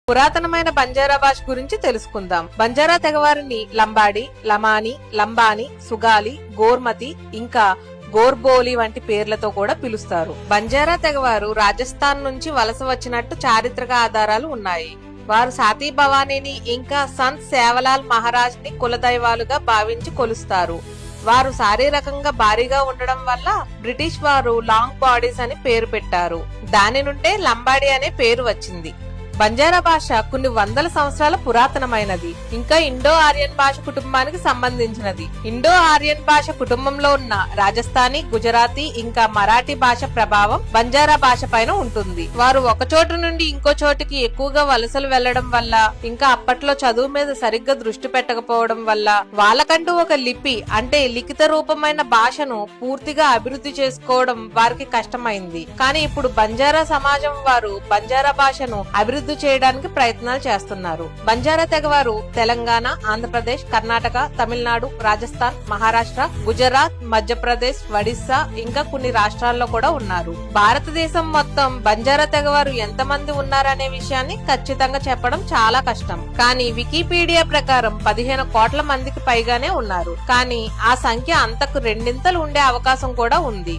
పురాతనమైన బంజారా భాష గురించి తెలుసుకుందాం. బంజారా తెగవారిని లంబాడి, లమాని, లంబాని, సుగాలి, గోర్మతి ఇంకా గోర్బోలి వంటి పేర్లతో కూడా పిలుస్తారు. బంజారా తెగవారు రాజస్థాన్ నుంచి వలస వచ్చినట్టు చారిత్రక ఆధారాలు ఉన్నాయి. వారు సాతీ భవానీని ఇంకా సంత్ సేవలాల్ మహారాజ్ ని కులదైవాలుగా భావించి కొలుస్తారు. వారు శారీరకంగా భారీగా ఉండడం వల్ల బ్రిటిష్ వారు లాంగ్ బాడీస్ అని పేరు పెట్టారు. దాని నుండే లంబాడి అనే పేరు వచ్చింది. బంజారా భాష కొన్ని వందల సంవత్సరాల పురాతనమైనది. ఇంకా ఇండో ఆర్యన్ భాష కుటుంబానికి సంబంధించినది. ఇండో ఆర్యన్ భాష కుటుంబంలో ఉన్న రాజస్థానీ, గుజరాతీ ఇంకా మరాఠీ భాష ప్రభావం బంజారా భాష పైన ఉంటుంది. వారు ఒక చోటు నుండి ఇంకో చోటుకి ఎక్కువగా వలసలు వెళ్లడం వల్ల, ఇంకా అప్పట్లో చదువు మీద సరిగ్గా దృష్టి పెట్టకపోవడం వల్ల వాళ్ళకంటూ ఒక లిపి అంటే లిఖిత రూపమైన భాషను పూర్తిగా అభివృద్ధి చేసుకోవడం వారికి కష్టమైంది. కానీ ఇప్పుడు బంజారా సమాజం వారు బంజారా భాషను అభివృద్ధి చేయడానికి ప్రయత్నాలు చేస్తున్నారు. బంజారా తెగవారు తెలంగాణ, ఆంధ్రప్రదేశ్, కర్ణాటక, తమిళనాడు, రాజస్థాన్, మహారాష్ట్ర, గుజరాత్, మధ్యప్రదేశ్, ఒడిస్సా ఇంకా కొన్ని రాష్ట్రాల్లో కూడా ఉన్నారు. భారతదేశం మొత్తం బంజారా తెగవారు ఎంతమంది ఉన్నారనే విషయాన్ని ఖచ్చితంగా చెప్పడం చాలా కష్టం. కానీ వికీపీడియా ప్రకారం 15 కోట్ల మందికి పైగానే ఉన్నారు. కానీ ఆ సంఖ్య అంతకు రెండింతలు ఉండే అవకాశం కూడా ఉంది.